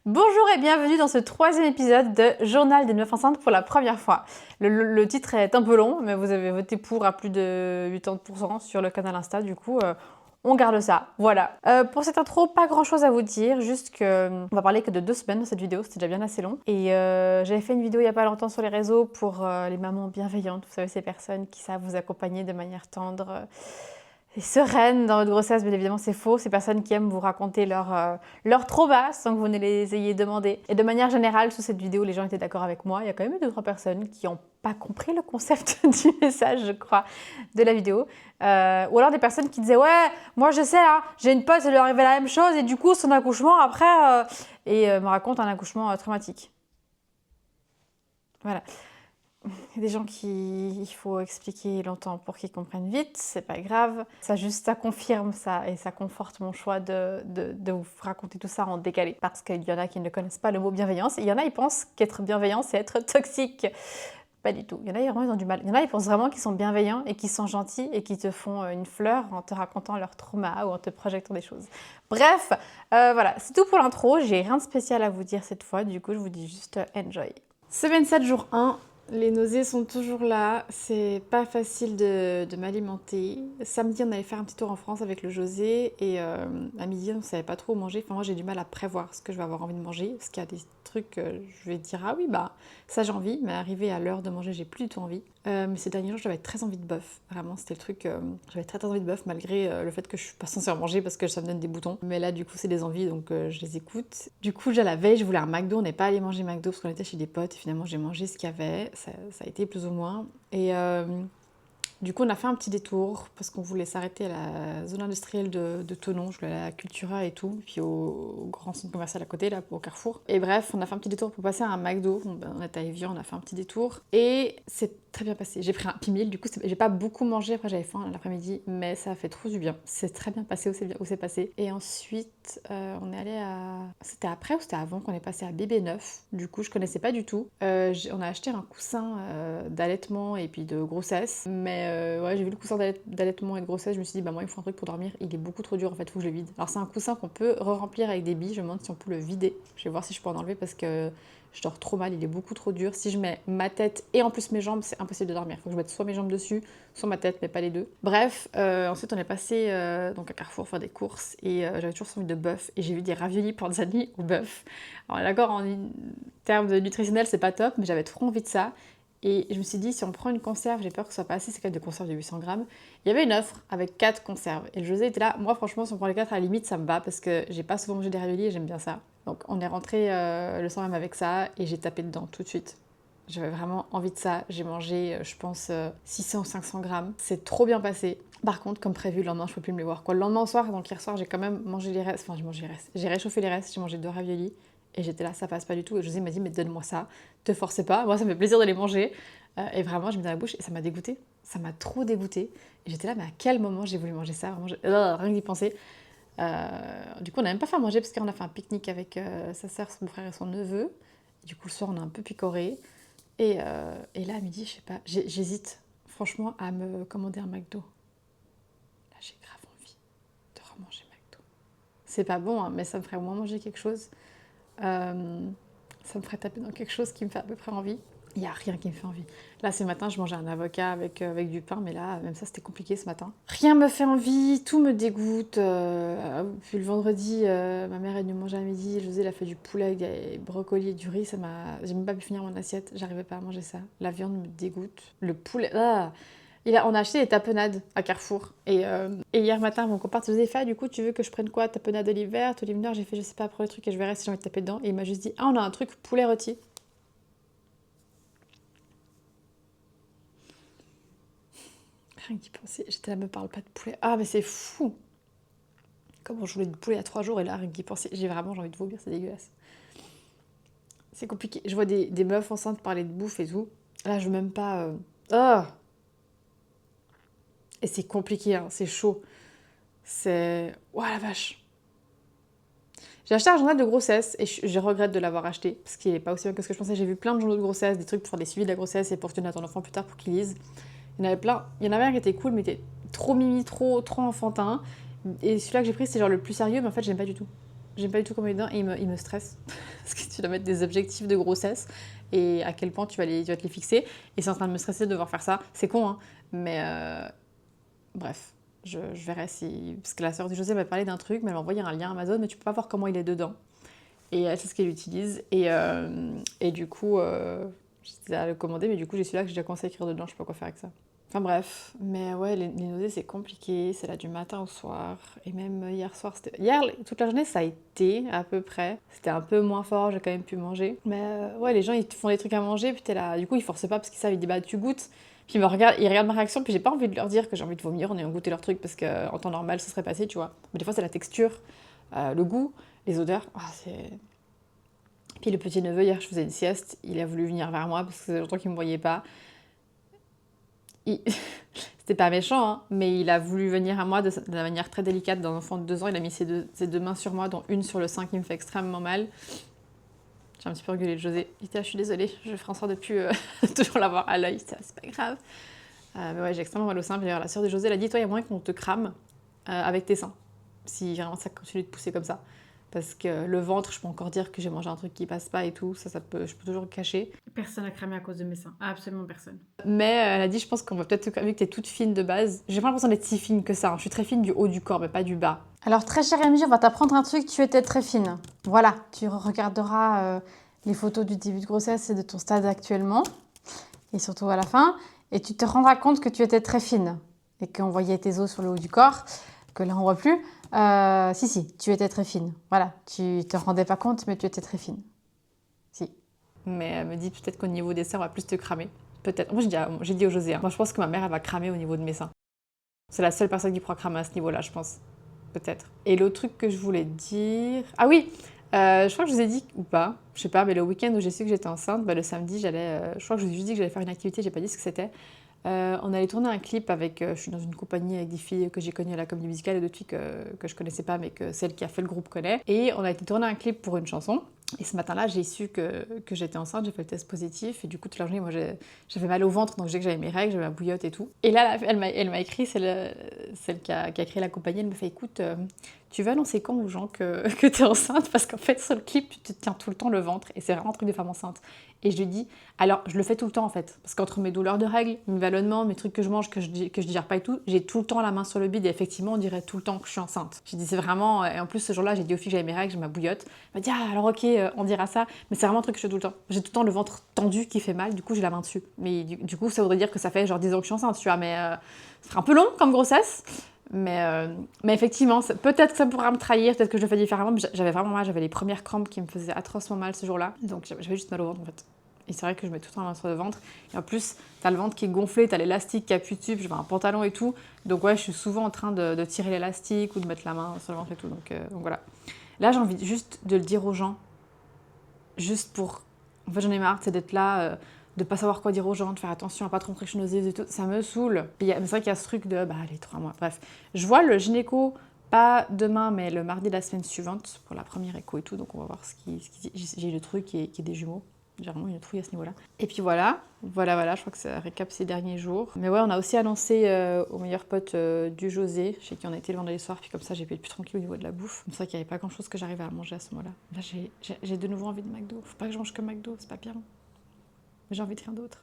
Bonjour et bienvenue dans ce troisième épisode de Journal d'une meuf enceinte pour la première fois. Le titre est un peu long, mais vous avez voté pour à plus de 80% sur le canal Insta, du coup on garde ça, voilà. Pour cette intro, pas grand chose à vous dire, juste que on va parler que de 2 semaines dans cette vidéo, c'était déjà bien assez long. Et j'avais fait une vidéo il y a pas longtemps sur les réseaux pour les mamans bienveillantes, vous savez, ces personnes qui savent vous accompagner de manière tendre et sereine dans votre grossesse. Bien évidemment, c'est faux. Ces personnes qui aiment vous raconter leur trauma sans que vous ne les ayez demandé. Et de manière générale, sous cette vidéo, les gens étaient d'accord avec moi. Il y a quand même eu 2-3 personnes qui n'ont pas compris le concept du message, je crois, de la vidéo. Ou alors des personnes qui disaient « Ouais, moi je sais, hein, j'ai une pote, ça lui est arrivé la même chose et du coup, son accouchement, après... me raconte un accouchement traumatique. » Voilà. Il y a des gens il faut expliquer longtemps pour qu'ils comprennent vite, c'est pas grave. Ça confirme ça et ça conforte mon choix de vous raconter tout ça en décalé. Parce qu'il y en a qui ne connaissent pas le mot bienveillance et il y en a, ils pensent qu'être bienveillant, c'est être toxique. Pas du tout. Il y en a, vraiment, ils ont du mal. Il y en a, ils pensent vraiment qu'ils sont bienveillants et qu'ils sont gentils et qu'ils te font une fleur en te racontant leur trauma ou en te projetant des choses. Bref, voilà, c'est tout pour l'intro. J'ai rien de spécial à vous dire cette fois, du coup, je vous dis juste enjoy. Semaine 7, jour 1. Les nausées sont toujours là, c'est pas facile de m'alimenter. Samedi, on allait faire un petit tour en France avec le José et à midi, on savait pas trop où manger. Enfin, moi, j'ai du mal à prévoir ce que je vais avoir envie de manger parce qu'il y a des trucs, je vais dire ah oui, bah ça j'ai envie, mais arrivé à l'heure de manger, j'ai plus du tout envie. Mais ces derniers jours, j'avais très envie de bœuf. Vraiment, c'était le truc, j'avais très envie de bœuf malgré le fait que je suis pas censée en manger parce que ça me donne des boutons. Mais là, du coup, c'est des envies donc je les écoute. Du coup, déjà la veille, je voulais un McDo, on n'est pas allé manger McDo parce qu'on était chez des potes et finalement, j'ai mangé ce qu'il y avait. Ça a été plus ou moins. Et du coup, on a fait un petit détour parce qu'on voulait s'arrêter à la zone industrielle de Thonon. Je voulais aller à la Cultura et tout, puis au grand centre commercial à côté, là, au Carrefour. Et bref, on a fait un petit détour pour passer à un McDo. On était à Evian, on a fait un petit détour. Et c'est très bien passé. J'ai pris un pimil, du coup, j'ai pas beaucoup mangé. Après, j'avais faim l'après-midi, mais ça a fait trop du bien. C'est très bien passé où c'est passé. Et ensuite, on est allé à... C'était après ou c'était avant qu'on est passé à Bébé Neuf. Du coup, je connaissais pas du tout. On a acheté un coussin d'allaitement et puis de grossesse. Mais ouais, j'ai vu le coussin d'allaitement et de grossesse. Je me suis dit, bah moi, il faut un truc pour dormir. Il est beaucoup trop dur, en fait, faut que je le vide. Alors, c'est un coussin qu'on peut re-remplir avec des billes. Je me demande si on peut le vider. Je vais voir si je peux en enlever parce que je dors trop mal, il est beaucoup trop dur. Si je mets ma tête et en plus mes jambes, c'est impossible de dormir. Il faut que je mette soit mes jambes dessus, soit ma tête, mais pas les deux. Bref, ensuite on est passé donc à Carrefour faire des courses et j'avais toujours envie de bœuf et j'ai vu des raviolis panzani au bœuf. Alors d'accord, en termes de nutritionnel, c'est pas top, mais j'avais trop envie de ça. Et je me suis dit, si on prend une conserve, j'ai peur que ce soit pas assez, c'est quand même des conserves de 800 grammes. Il y avait une offre avec 4 conserves. Et le José était là, moi franchement, si on prend les 4 à la limite, ça me va parce que j'ai pas souvent mangé des raviolis et j'aime bien ça. Donc on est rentré le soir même avec ça et j'ai tapé dedans tout de suite. J'avais vraiment envie de ça. J'ai mangé, je pense, 600 ou 500 grammes. C'est trop bien passé. Par contre, comme prévu, le lendemain, je peux plus me les voir. Quoi. Le lendemain au soir, donc hier soir, j'ai quand même mangé les restes. Enfin, j'ai mangé les restes. J'ai réchauffé les restes, j'ai mangé 2 raviolis. Et j'étais là, ça passe pas du tout. Et José m'a dit, mais donne-moi ça, te forcez pas. Moi, ça me fait plaisir de les manger. Et vraiment, je mets dans la bouche et ça m'a dégoûtée. Ça m'a trop dégoûtée. Et j'étais là, mais à quel moment j'ai voulu manger ça? Vraiment, rien que d'y penser. Du coup, on n'a même pas fait à manger parce qu'on a fait un pique-nique avec sa sœur, son frère et son neveu. Du coup, le soir, on a un peu picoré. Et là, à midi, je sais pas, j'hésite franchement à me commander un McDo. Là, j'ai grave envie de remanger McDo. C'est pas bon, hein, mais ça me ferait au moins manger quelque chose. Ça me ferait taper dans quelque chose qui me fait à peu près envie. Il n'y a rien qui me fait envie. Là, ce matin, je mangeais un avocat avec du pain, mais là, même ça, c'était compliqué ce matin. Rien me fait envie, tout me dégoûte. Puis le vendredi, ma mère est venue manger à midi. José, il a fait du poulet avec des brocolis et du riz. J'ai même pas pu finir mon assiette. J'arrivais pas à manger ça. La viande me dégoûte. Le poulet... Ah, on a acheté des tapenades à Carrefour. Et hier matin, mon copain se disait, du coup, tu veux que je prenne quoi? Tapenade olive verte, olive noire? J'ai fait, je sais pas, prends le truc et je verrai si j'ai envie de taper dedans. Et il m'a juste dit, ah, on a un truc poulet rôti. Rien qu'y penser, j'étais là, me parle pas de poulet. Ah, mais c'est fou! Comment je voulais du poulet il y a 3 jours et là, rien qu'y penser, j'ai envie de vomir, c'est dégueulasse. C'est compliqué. Je vois des meufs enceintes parler de bouffe et tout. Là, je veux même pas. Oh! Et c'est compliqué, hein, c'est chaud. C'est. Ouah la vache! J'ai acheté un journal de grossesse et je regrette de l'avoir acheté parce qu'il est pas aussi bien que ce que je pensais. J'ai vu plein de journaux de grossesse, des trucs pour faire des suivis de la grossesse et pour tenir à ton enfant plus tard pour qu'il lise. Il y en avait plein. Il y en avait un qui était cool, mais était trop mimi, trop enfantin. Et celui-là que j'ai pris, c'est genre le plus sérieux, mais en fait, j'aime pas du tout. j'aime pas du tout comment il est dedans et il me stresse. Parce que tu dois mettre des objectifs de grossesse et à quel point tu vas te les fixer. Et c'est en train de me stresser de devoir faire ça. C'est con, hein. Mais bref, je verrai si... Parce que la sœur de José m'a parlé d'un truc, mais elle m'a envoyé un lien Amazon, mais tu peux pas voir comment il est dedans. Et elle, c'est ce qu'elle utilise. Et du coup, j'étais à le commander, mais du coup, j'ai celui-là que j'ai déjà commencé à écrire dedans. Je sais pas quoi faire avec ça. Enfin bref, mais ouais, les nausées c'est compliqué, c'est là du matin au soir, et même hier soir, hier, toute la journée ça a été à peu près, c'était un peu moins fort, j'ai quand même pu manger, mais ouais, les gens ils te font des trucs à manger, puis t'es là, du coup ils forcent pas parce qu'ils savent, ils disent bah tu goûtes, puis ils regardent ma réaction, puis j'ai pas envie de leur dire que j'ai envie de vomir en ayant goûté leur truc, parce qu'en temps normal ça serait passé, tu vois, mais des fois c'est la texture, le goût, les odeurs, c'est... Puis le petit neveu, hier je faisais une sieste, il a voulu venir vers moi parce que ça faisait longtemps qu'il me voyait pas. C'était pas méchant, hein, mais il a voulu venir à moi de la manière très délicate d'un enfant de 2 ans. Il a mis ses deux mains sur moi, dont une sur le sein qui me fait extrêmement mal. J'ai un petit peu engueulé José. Il était là, je suis désolée, je ferai en sorte de plus toujours l'avoir à l'œil, c'est pas grave. Mais ouais, j'ai extrêmement mal au sein. Puis d'ailleurs, la sœur de José, elle a dit, toi, il y a moyen qu'on te crame avec tes seins, si vraiment ça continue de pousser comme ça. Parce que le ventre, je peux encore dire que j'ai mangé un truc qui passe pas et tout, je peux toujours le cacher. Personne n'a cramé à cause de mes seins, absolument personne. Mais elle a dit, je pense qu'on va peut-être te cramer, vu que t'es toute fine de base. J'ai pas l'impression d'être si fine que ça, hein. Je suis très fine du haut du corps, mais pas du bas. Alors très chère MJ, on va t'apprendre un truc, tu étais très fine. Voilà, tu regarderas les photos du début de grossesse et de ton stade actuellement, et surtout à la fin, et tu te rendras compte que tu étais très fine, et qu'on voyait tes os sur le haut du corps, que là on voit plus. Si, tu étais très fine. Voilà, tu te rendais pas compte, mais tu étais très fine. Si. Mais elle me dit peut-être qu'au niveau des seins, on va plus te cramer. Peut-être. Moi, j'ai dit au José, hein. Moi, je pense que ma mère, elle va cramer au niveau de mes seins. C'est la seule personne qui pourra cramer à ce niveau-là, je pense. Peut-être. Et l'autre truc que je voulais dire... Ah oui, je crois que je vous ai dit, ou pas, je sais pas, mais le week-end où j'ai su que j'étais enceinte, bah, le samedi, je crois que je vous ai juste dit que j'allais faire une activité, j'ai pas dit ce que c'était. On allait tourner un clip avec... je suis dans une compagnie avec des filles que j'ai connues à la comédie musicale et d'autres filles que je connaissais pas, mais que celle qui a fait le groupe connaît. Et on a été tourner un clip pour une chanson. Et ce matin-là, j'ai su que j'étais enceinte, j'ai fait le test positif. Et du coup, toute la journée, moi, j'avais mal au ventre, donc j'ai que j'avais mes règles, j'avais ma bouillotte et tout. Et là, elle m'a écrit, celle qui a créé la compagnie, elle me fait, écoute, tu veux annoncer quand aux gens que t'es enceinte? Parce qu'en fait, sur le clip, tu te tiens tout le temps le ventre. Et c'est vraiment un truc de femme enceinte. Et je lui dis, alors je le fais tout le temps en fait, parce qu'entre mes douleurs de règles, mes ballonnements, mes trucs que je mange, que je digère pas et tout, j'ai tout le temps la main sur le bide et effectivement on dirait tout le temps que je suis enceinte. J'ai dit c'est vraiment, et en plus ce jour-là j'ai dit aux filles que j'avais mes règles, j'ai ma bouillotte, elle m'a dit ah alors ok on dira ça, mais c'est vraiment un truc que je fais tout le temps. J'ai tout le temps le ventre tendu qui fait mal, du coup j'ai la main dessus. Mais du coup ça voudrait dire que ça fait genre 10 ans que je suis enceinte, tu vois, mais ça serait un peu long comme grossesse. Mais effectivement, peut-être que ça pourra me trahir, peut-être que je le fais différemment, mais j'avais vraiment mal, j'avais les premières crampes qui me faisaient atrocement mal ce jour-là, donc j'avais juste mal au ventre en fait. Et c'est vrai que je mets tout le temps la main sur le ventre, et en plus, t'as le ventre qui est gonflé, t'as l'élastique qui appuie dessus, puis j'ai un pantalon et tout, donc ouais, je suis souvent en train de tirer l'élastique ou de mettre la main sur le ventre et tout, donc voilà. Là, j'ai envie juste de le dire aux gens, juste pour... En fait, j'en ai marre, c'est d'être là... de pas savoir quoi dire aux gens, de faire attention à pas trop montrer que je suis nauséeuse et tout, ça me saoule. Mais c'est vrai qu'il y a ce truc de, bah, les 3 mois, bref. Je vois le gynéco, pas demain, mais le mardi de la semaine suivante, pour la première écho et tout, donc on va voir ce qui dit. J'ai le truc qui est des jumeaux, j'ai vraiment une trouille à ce niveau-là. Et puis voilà, je crois que ça récap ces derniers jours. Mais ouais, on a aussi annoncé au meilleur pote du José, chez qui on a été le vendredi soir, puis comme ça j'ai pu être plus tranquille au niveau de la bouffe. C'est vrai qu'il n'y avait pas grand-chose que j'arrivais à manger à ce moment-là. Là, j'ai de nouveau envie de McDo. Faut pas que je mange que McDo, c'est pas bien. Mais j'ai envie de rien d'autre.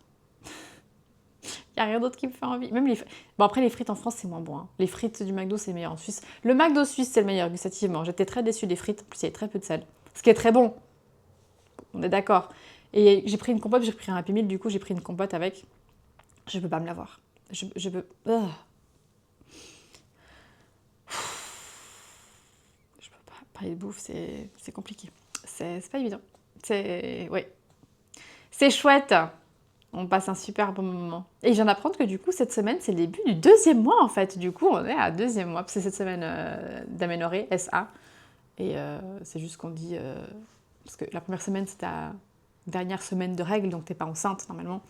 Il n'y a rien d'autre qui me fait envie. Même Bon, après, les frites en France, c'est moins bon. Hein. Les frites du McDo, c'est meilleur en Suisse. Le McDo suisse, c'est le meilleur, gustativement. J'étais très déçue des frites. En plus, il y avait très peu de sel. Ce qui est très bon. On est d'accord. Et j'ai pris une compote, j'ai pris un Happy Meal. Du coup, j'ai pris une compote avec. Je peux pas me l'avoir. Je peux... Oh. Je peux pas parler de bouffe, c'est compliqué. C'est pas évident. Ouais. C'est chouette. On passe un super bon moment. Et je viens d'apprendre que du coup, cette semaine, c'est le début du 2e mois en fait. Du coup, on est à 2e mois. C'est cette semaine d'aménorrhée, SA. Et c'est juste qu'on dit... parce que la première semaine, c'est ta dernière semaine de règles, donc t'es pas enceinte normalement.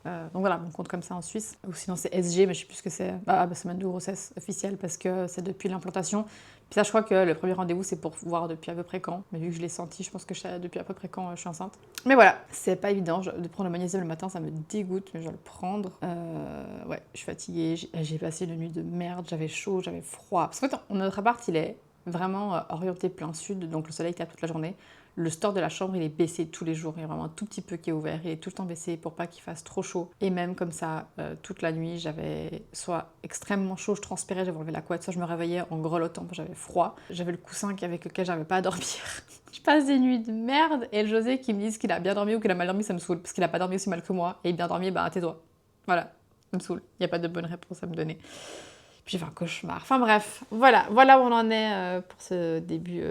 Donc voilà, on compte comme ça en Suisse. Ou sinon c'est SG, mais je sais plus ce que c'est. Semaine de grossesse officielle, parce que c'est depuis l'implantation. Puis ça, je crois que le premier rendez-vous, c'est pour voir depuis à peu près quand. Mais vu que je l'ai senti, je pense que je sais depuis à peu près quand je suis enceinte. Mais voilà, c'est pas évident. De prendre le magnésium le matin, ça me dégoûte, mais je dois le prendre. Ouais, je suis fatiguée. J'ai passé une nuit de merde. J'avais chaud, j'avais froid. Parce qu'en fait, notre appart, il est vraiment orienté plein sud, donc le soleil tape toute la journée. Le store de la chambre, il est baissé tous les jours. Il y a vraiment un tout petit peu qui est ouvert. Il est tout le temps baissé pour pas qu'il fasse trop chaud. Et même comme ça, toute la nuit, j'avais soit extrêmement chaud, je transpirais, j'avais enlevé la couette, soit je me réveillais en grelottant, j'avais froid. J'avais le coussin avec lequel j'arrivais pas à dormir. Je passe des nuits de merde. Et le José qui me dit qu'il a bien dormi ou qu'il a mal dormi, ça me saoule. Parce qu'il a pas dormi aussi mal que moi. Et bien dormi, bah tais-toi. Voilà, ça me saoule. Il n'y a pas de bonne réponse à me donner. Puis j'ai fait un cauchemar. Enfin bref, voilà où on en est pour ce début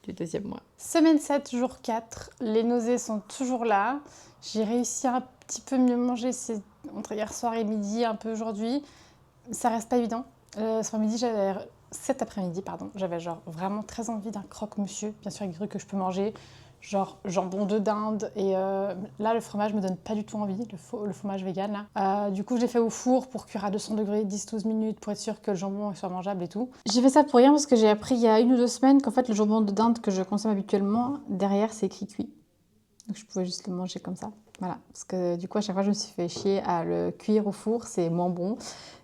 du deuxième mois. Semaine 7, jour 4, les nausées sont toujours là. J'ai réussi à un petit peu mieux manger entre hier soir et midi, un peu aujourd'hui. Ça reste pas évident. Ce midi, cet après-midi, j'avais genre vraiment très envie d'un croque-monsieur, bien sûr avec des trucs que je peux manger, genre jambon de dinde. Et là, le fromage me donne pas du tout envie, le fromage vegan là. Du coup, je l'ai fait au four pour cuire à 200 degrés 10-12 minutes pour être sûr que le jambon soit mangeable et tout. J'ai fait ça pour rien parce que j'ai appris il y a 1 ou 2 semaines qu'en fait le jambon de dinde que je consomme habituellement, derrière c'est écrit cuit. Donc je pouvais juste le manger comme ça. Voilà, parce que du coup à chaque fois je me suis fait chier à le cuire au four, c'est moins bon,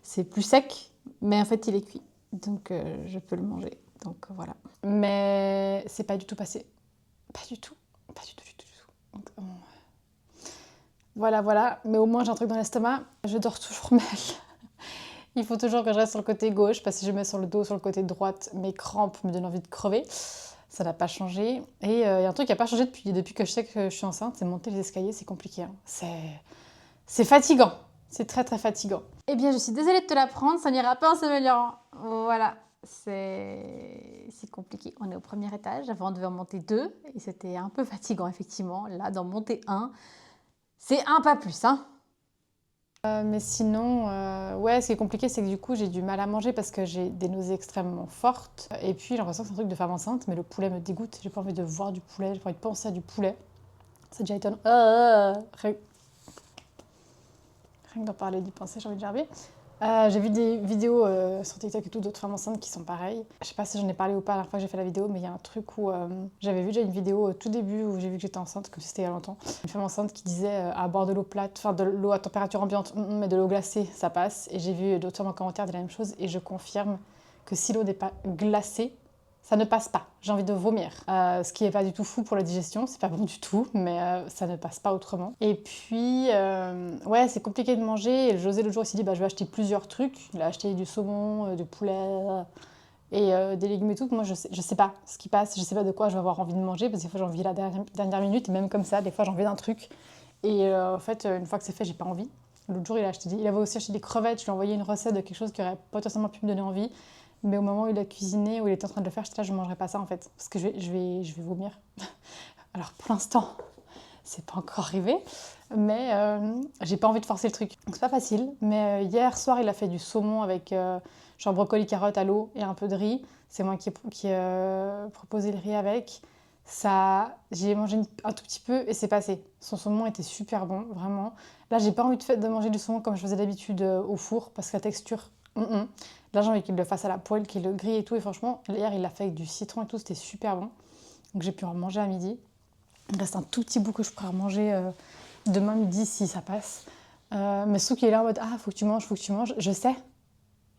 c'est plus sec, mais en fait il est cuit. Donc je peux le manger, donc voilà. Mais c'est pas du tout passé. Pas du tout. Donc, voilà. Mais au moins j'ai un truc dans l'estomac. Je dors toujours mal. Il faut toujours que je reste sur le côté gauche parce que si je mets sur le dos, sur le côté droite, mes crampes me donnent envie de crever. Ça n'a pas changé. Et il y a un truc qui n'a pas changé depuis que je sais que je suis enceinte, c'est monter les escaliers, c'est compliqué. Hein. C'est fatigant. C'est très très fatigant. Eh bien, je suis désolée de te l'apprendre, ça n'ira pas en s'améliorant. Voilà. C'est compliqué. On est au premier étage, avant on devait en monter 2 et c'était un peu fatigant effectivement. Là, d'en monter 1, c'est un pas plus. Hein. Mais sinon, ouais, ce qui est compliqué, c'est que du coup, j'ai du mal à manger parce que j'ai des nausées extrêmement fortes. Et puis, j'ai l'impression que c'est un truc de femme enceinte, mais le poulet me dégoûte. J'ai pas envie de voir du poulet, j'ai pas envie de penser à du poulet. C'est déjà étonnant. Rien que d'en parler, d'y penser, j'ai envie de gerber. J'ai vu des vidéos sur TikTok et tout d'autres femmes enceintes qui sont pareilles. Je sais pas si j'en ai parlé ou pas la dernière fois que j'ai fait la vidéo, mais il y a un truc où j'avais vu déjà une vidéo au tout début où j'ai vu que j'étais enceinte, comme si c'était il y a longtemps. Une femme enceinte qui disait à boire de l'eau plate, enfin de l'eau à température ambiante, mais de l'eau glacée, ça passe. Et j'ai vu d'autres femmes en commentaire dire la même chose et je confirme que si l'eau n'est pas glacée, ça ne passe pas. J'ai envie de vomir. Ce qui n'est pas du tout fou pour la digestion, c'est pas bon du tout, mais ça ne passe pas autrement. Et puis, ouais, c'est compliqué de manger. Et José, l'autre jour, il s'est dit, bah, je vais acheter plusieurs trucs. Il a acheté du saumon, du poulet et des légumes et tout. Moi, je sais pas ce qui passe. Je sais pas de quoi je vais avoir envie de manger parce que des fois, j'ai envie à la dernière minute. Et même comme ça, des fois, j'ai envie d'un truc. Et en fait, une fois que c'est fait, j'ai pas envie. L'autre jour, il avait aussi acheté des crevettes. Je lui ai envoyé une recette de quelque chose qui aurait potentiellement pu me donner envie. Mais au moment où il a cuisiné, où il était en train de le faire, j'étais là, je ne mangerai pas ça en fait. Parce que je vais vomir. Alors pour l'instant, c'est pas encore arrivé. Mais j'ai pas envie de forcer le truc. Donc c'est pas facile. Mais hier soir, il a fait du saumon avec genre brocoli, carottes à l'eau et un peu de riz. C'est moi qui ai proposé le riz avec. Ça, j'ai mangé un tout petit peu et c'est passé. Son saumon était super bon, vraiment. Là, j'ai pas envie de manger du saumon comme je faisais d'habitude au four parce que la texture... Là, j'ai envie qu'il le fasse à la poêle, qu'il le grille et tout. Et franchement, hier, il l'a fait avec du citron et tout. C'était super bon. Donc, j'ai pu en manger à midi. Il reste un tout petit bout que je pourrais manger demain midi si ça passe. Mais sauf qu'il est là en mode « Ah, faut que tu manges. » Je sais.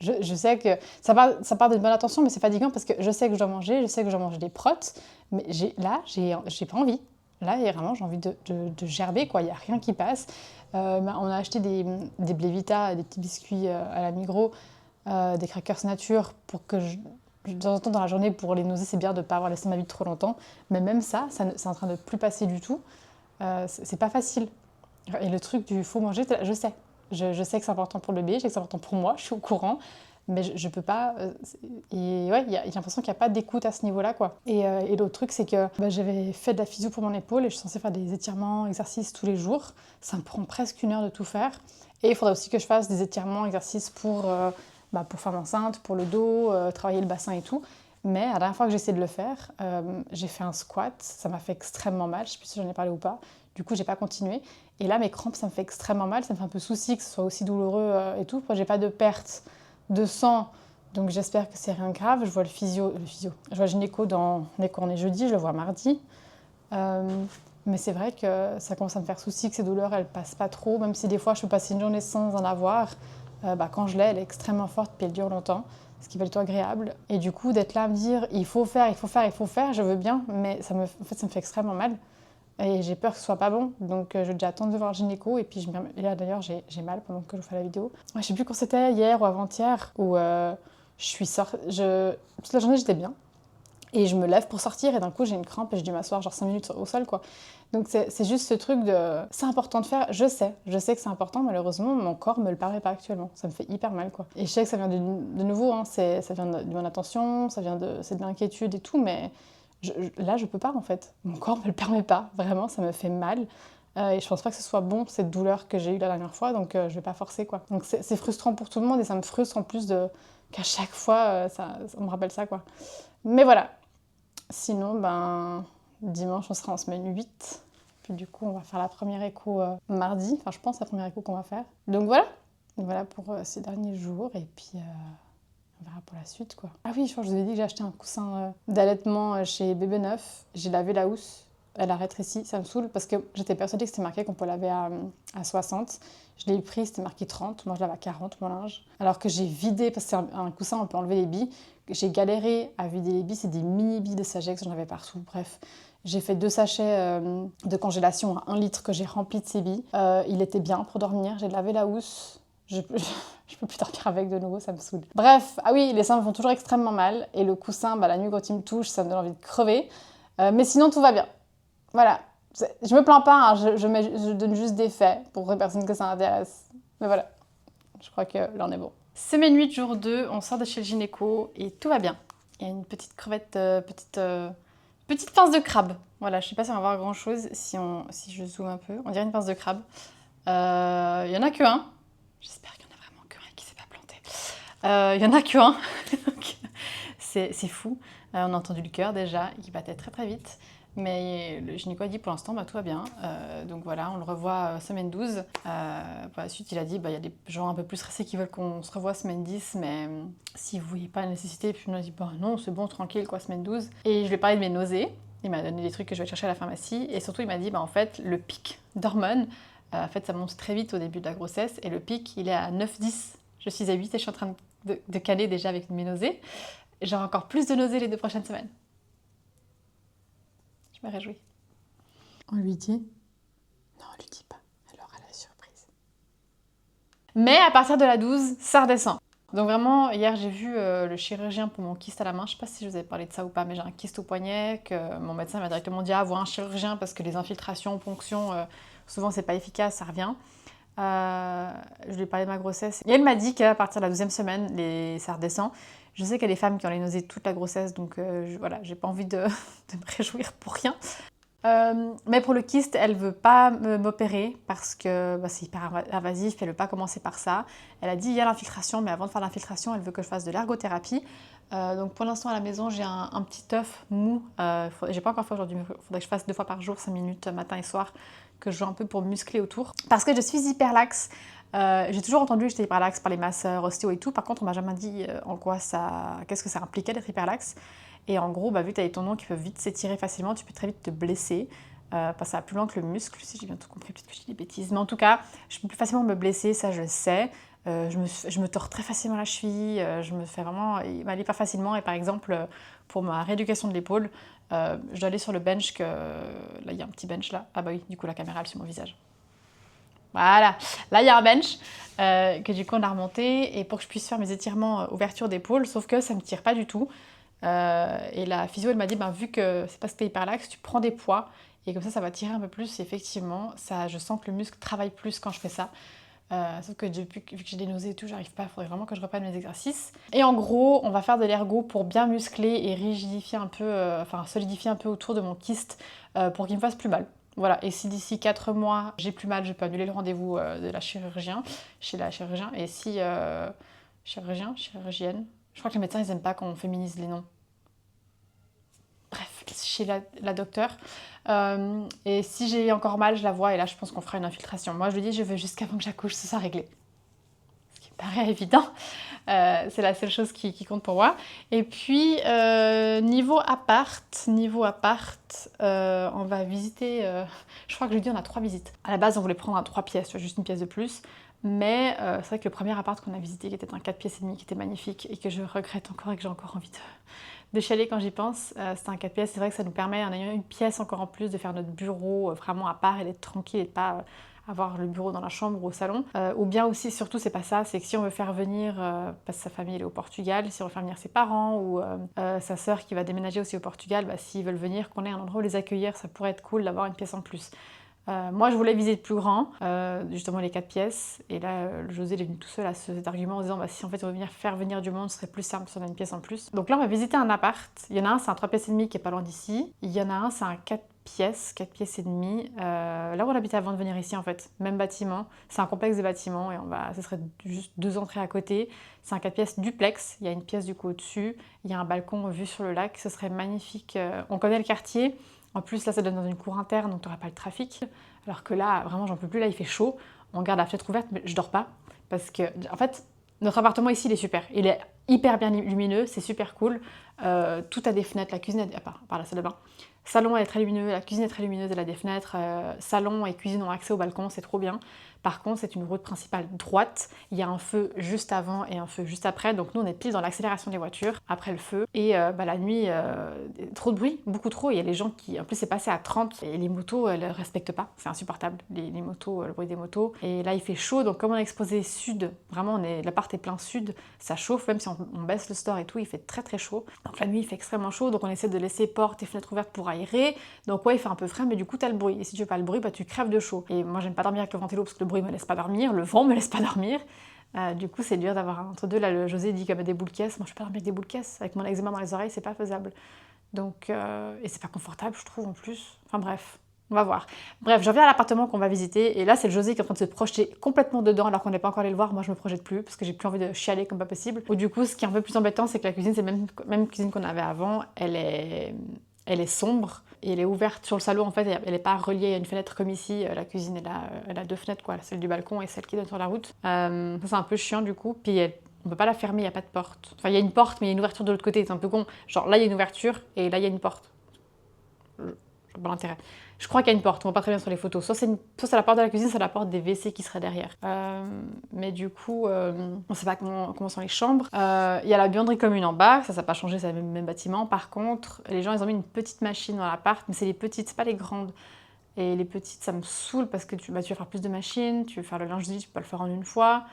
Je sais que ça part d'une bonne intention, mais c'est fatigant parce que je sais que je dois manger. Je sais que je dois manger des protes. Mais là, j'ai pas envie. Là, vraiment, j'ai envie de gerber, quoi. Il n'y a rien qui passe. On a acheté des Blévita, des petits biscuits à la Migros, des crackers nature pour que de temps en temps dans la journée, pour les nausées, c'est bien de ne pas avoir l'estomac vide trop longtemps. Mais même ça, c'est en train de plus passer du tout. C'est pas facile. Et le truc du faut manger, je sais. Je sais que c'est important pour le bébé, je sais que c'est important pour moi, je suis au courant. Mais je peux pas... et ouais, j'ai l'impression qu'il n'y a pas d'écoute à ce niveau-là, quoi. Et l'autre truc, c'est que j'avais fait de la physio pour mon épaule et je suis censée faire des étirements, exercices tous les jours. Ça me prend presque 1 heure de tout faire. Et il faudrait aussi que je fasse des étirements, exercices pour femme enceinte, pour le dos, travailler le bassin et tout. Mais la dernière fois que j'ai essayé de le faire, j'ai fait un squat, ça m'a fait extrêmement mal, je sais plus si j'en ai parlé ou pas. Du coup, j'ai pas continué. Et là, mes crampes, ça me fait extrêmement mal, ça me fait un peu souci que ce soit aussi douloureux et tout. Moi, j'ai pas de perte de sang, donc j'espère que c'est rien de grave. Je vois le physio. Je vois le gynéco on est jeudi, je le vois mardi. Mais c'est vrai que ça commence à me faire souci que ces douleurs, elles passent pas trop, même si des fois je peux passer une journée sans en avoir. Quand je l'ai, elle est extrêmement forte puis elle dure longtemps. ce qui va être agréable. Et du coup, d'être là à me dire, il faut faire, je veux bien, mais ça me fait extrêmement mal. Et j'ai peur que ce soit pas bon, donc je vais déjà attendre de voir le gynéco. Et puis là d'ailleurs, j'ai mal pendant que je fais la vidéo. Je sais plus quand c'était, hier ou avant-hier, où je suis sortie. Toute la journée, j'étais bien. Et je me lève pour sortir et d'un coup j'ai une crampe et j'ai dû m'asseoir genre 5 minutes au sol quoi. Donc c'est juste ce truc de... C'est important de faire, je sais que c'est important, malheureusement mon corps me le permet pas actuellement. Ça me fait hyper mal quoi. Et je sais que ça vient de nouveau, hein, ça vient de mon attention, c'est de l'inquiétude et tout, mais là je peux pas en fait. Mon corps me le permet pas, vraiment ça me fait mal. Et je pense pas que ce soit bon cette douleur que j'ai eue la dernière fois, donc je vais pas forcer quoi. Donc c'est frustrant pour tout le monde et ça me frustre en plus qu'à chaque fois ça me rappelle ça quoi. Mais voilà. Sinon, dimanche, on sera en semaine 8. Puis du coup, on va faire la première écho mardi. Enfin, je pense la première écho qu'on va faire. Donc voilà pour ces derniers jours. Et puis, on verra pour la suite, quoi. Ah oui, je crois que je vous avais dit que j'ai acheté un coussin d'allaitement chez Bébé Neuf. J'ai lavé la housse. Elle a rétréci. Ça me saoule parce que j'étais persuadée que c'était marqué qu'on peut laver à 60. Je l'ai pris, c'était marqué 30. Moi, je lave à 40, mon linge. Alors que j'ai vidé, parce que c'est un coussin, on peut enlever les billes. J'ai galéré à vider les billes, c'est des mini billes de Sagex, j'en avais partout, bref. J'ai fait 2 sachets de congélation à 1 litre que j'ai rempli de ces billes. Il était bien pour dormir, j'ai lavé la housse. Je peux plus dormir avec de nouveau, ça me saoule. Bref, ah oui, les seins me font toujours extrêmement mal. Et le coussin, la nuit quand il me touche, ça me donne envie de crever. Mais sinon, tout va bien. Voilà. Je me plains pas, hein, je donne juste des faits pour les personnes que ça intéresse. Mais voilà, je crois que là on est bon. Semaine 8, jour 2, on sort de chez le gynéco et tout va bien. Il y a une petite crevette, petite pince de crabe. Voilà, je sais pas si on va voir grand chose si je zoome un peu. On dirait une pince de crabe. Il y en a que un. J'espère qu'il y en a vraiment que un qui s'est pas planté. Il y en a que un. C'est fou. On a entendu le cœur déjà, qui battait très très vite. Mais le gynéco a dit pour l'instant tout va bien, donc voilà, on le revoit semaine 12. Par la suite il a dit il y a des gens un peu plus stressés qui veulent qu'on se revoie semaine 10, mais si vous voyez pas la nécessité, puis on a dit non c'est bon, tranquille quoi, semaine 12. Et je lui ai parlé de mes nausées, il m'a donné des trucs que je vais chercher à la pharmacie, et surtout il m'a dit en fait le pic d'hormones, en fait ça monte très vite au début de la grossesse, et le pic il est à 9-10, je suis à 8 et je suis en train de caler déjà avec mes nausées. J'aurai encore plus de nausées les 2 prochaines semaines. Je me réjouis. On lui dit? Non, on lui dit pas. Elle aura la surprise. Mais à partir de la 12, ça redescend. Donc vraiment, hier j'ai vu le chirurgien pour mon kyste à la main. Je sais pas si je vous avais parlé de ça ou pas, mais j'ai un kyste au poignet que mon médecin m'a directement dit voir un chirurgien parce que les infiltrations, ponctions, souvent c'est pas efficace, ça revient. Je lui ai parlé de ma grossesse et elle m'a dit qu'à partir de la 12e semaine, ça redescend. Je sais qu'il y a des femmes qui ont les nausées toute la grossesse, donc voilà, j'ai pas envie de me réjouir pour rien. Mais pour le kyste, elle veut pas m'opérer parce que c'est hyper invasif, elle veut pas commencer par ça. Elle a dit il y a l'infiltration, mais avant de faire l'infiltration, elle veut que je fasse de l'ergothérapie. Donc pour l'instant à la maison, j'ai un petit œuf mou. J'ai pas encore fait aujourd'hui, mais il faudrait que je fasse 2 fois par jour, 5 minutes matin et soir, que je joue un peu pour muscler autour. Parce que je suis hyper laxe. J'ai toujours entendu que j'étais hyper laxe par les masseurs, ostéo et tout. Par contre, on m'a jamais dit qu'est-ce que ça impliquait d'être hyper laxe. Et en gros, vu que tu as les tendons qui peuvent vite s'étirer facilement, tu peux très vite te blesser. Ça va plus loin que le muscle, si j'ai bien tout compris, peut-être que je dis des bêtises. Mais en tout cas, je peux plus facilement me blesser, ça je le sais. Je me tords très facilement la cheville, je me fais vraiment mal hyper facilement. Et par exemple, pour ma rééducation de l'épaule, je dois aller sur le bench là, il y a un petit bench là. Ah bah oui, du coup la caméra elle sur mon visage. Voilà, là il y a un bench que du coup on a remonté et pour que je puisse faire mes étirements ouverture d'épaule, sauf que ça me tire pas du tout. Et la physio elle m'a dit vu que c'est parce que t'es hyper laxe, tu prends des poids et comme ça va tirer un peu plus. Et effectivement, je sens que le muscle travaille plus quand je fais ça. Sauf que vu que j'ai des nausées et tout, j'arrive pas, il faudrait vraiment que je reprenne mes exercices. Et en gros, on va faire de l'ergo pour bien muscler et rigidifier un peu, solidifier un peu autour de mon kyste pour qu'il me fasse plus mal. Voilà, et si d'ici 4 mois j'ai plus mal, je peux annuler le rendez-vous chez la chirurgien. Et si chirurgienne, je crois que les médecins ils aiment pas quand on féminise les noms. Bref, chez la docteure. Et si j'ai encore mal, je la vois et là je pense qu'on fera une infiltration. Moi je lui dis je veux jusqu'avant que j'accouche, ça soit réglé. Ce qui paraît évident. C'est la seule chose qui compte pour moi. Et puis, niveau appart, on va visiter... je crois que je lui dis on a 3 visites. À la base, on voulait prendre un 3 pièces, tu vois, juste une pièce de plus. Mais c'est vrai que le premier appart qu'on a visité, qui était un 4 pièces et demi, qui était magnifique, et que je regrette encore et que j'ai encore envie de chialer quand j'y pense, c'était un 4 pièces. C'est vrai que ça nous permet, en ayant une pièce encore en plus, de faire notre bureau vraiment à part et d'être tranquille et de pas avoir le bureau dans la chambre ou au salon. Ou bien aussi, surtout, c'est pas ça, c'est que si on veut faire venir, parce que sa famille elle est au Portugal, si on veut faire venir ses parents ou sa sœur qui va déménager aussi au Portugal, bah, s'ils veulent venir, qu'on ait un endroit où les accueillir, ça pourrait être cool d'avoir une pièce en plus. Moi, je voulais viser plus grand, justement les 4 pièces. Et là, José il est venu tout seul à cet argument en disant bah, si en fait on veut venir faire venir du monde, ce serait plus simple si on a une pièce en plus. Donc là, on va visiter un appart. Il y en a un, c'est un 3 pièces et demi qui est pas loin d'ici. Il y en a un, c'est un 4 pièces et demi. Là où on habitait avant de venir ici en fait, même bâtiment. C'est un complexe de bâtiments et ce serait juste 2 entrées à côté. C'est un 4 pièces duplex. Il y a une pièce du coup au-dessus. Il y a un balcon vue sur le lac. Ce serait magnifique. On connaît le quartier. En plus, là, ça donne dans une cour interne, donc tu n'auras pas le trafic. Alors que là, vraiment, j'en peux plus. Là, il fait chaud. On garde la fenêtre ouverte, mais je dors pas. Parce que, en fait, notre appartement ici, il est super. Il est hyper bien lumineux, c'est super cool. Tout a des fenêtres. La cuisine, par la salle de bain. Salon, elle est très lumineuse. La cuisine est très lumineuse, elle a des fenêtres. Salon et cuisine ont accès au balcon, c'est trop bien. Par contre, c'est une route principale droite. Il y a un feu juste avant et un feu juste après. Donc nous, on est pile dans l'accélération des voitures après le feu. Et la nuit, trop de bruit, beaucoup trop. Il y a les gens qui... En plus, c'est passé à 30 et les motos, elles ne respectent pas. C'est insupportable, les motos, le bruit des motos. Et là, il fait chaud. Donc comme on est exposé sud, vraiment, l'appart est plein sud, ça chauffe. Même si on baisse le store et tout, il fait très très chaud. Donc la nuit, il fait extrêmement chaud. Donc on essaie de laisser portes et fenêtres ouvertes pour aérer. Donc ouais, il fait un peu frais, mais du coup, t'as le bruit. Et si tu veux pas le bruit, bah, tu crèves de chaud. Et moi, j'aime pas dormir avec le ventilo parce que le bruit me laisse pas dormir, le vent me laisse pas dormir. Du coup, c'est dur d'avoir un entre deux. Là, le José dit qu'il y a des boules caisses. Moi, je peux pas dormir avec des boules caisses. Avec mon eczéma dans les oreilles, c'est pas faisable. Donc, et c'est pas confortable, je trouve, en plus. Enfin bref, on va voir. Bref, je reviens à l'appartement qu'on va visiter. Et là, c'est le José qui est en train de se projeter complètement dedans alors qu'on n'est pas encore allé le voir. Moi, je me projette plus parce que j'ai plus envie de chialer comme pas possible. Ou du coup, ce qui est un peu plus embêtant, c'est que la cuisine, c'est la même cuisine qu'on avait avant. Elle est sombre et elle est ouverte sur le salon. En fait, elle n'est pas reliée à une fenêtre comme ici. La cuisine, elle a 2 fenêtres, quoi, celle du balcon et celle qui donne sur la route. Ça, c'est un peu chiant du coup. Puis on peut pas la fermer, il n'y a pas de porte. Enfin, il y a une porte, mais il y a une ouverture de l'autre côté. C'est un peu con. Genre là, il y a une ouverture et là, il y a une porte. Je vois pas l'intérêt. Je crois qu'il y a une porte, on voit pas très bien sur les photos. Soit c'est la porte de la cuisine, soit la porte des WC qui serait derrière. Mais du coup, on sait pas comment sont les chambres. Il y a la buanderie commune en bas, ça n'a pas changé, c'est le même bâtiment. Par contre, les gens, ils ont mis une petite machine dans l'appart, mais c'est les petites, c'est pas les grandes. Et les petites, ça me saoule parce que tu vas faire plus de machines, tu veux faire le linge du lit, tu peux pas le faire en une fois.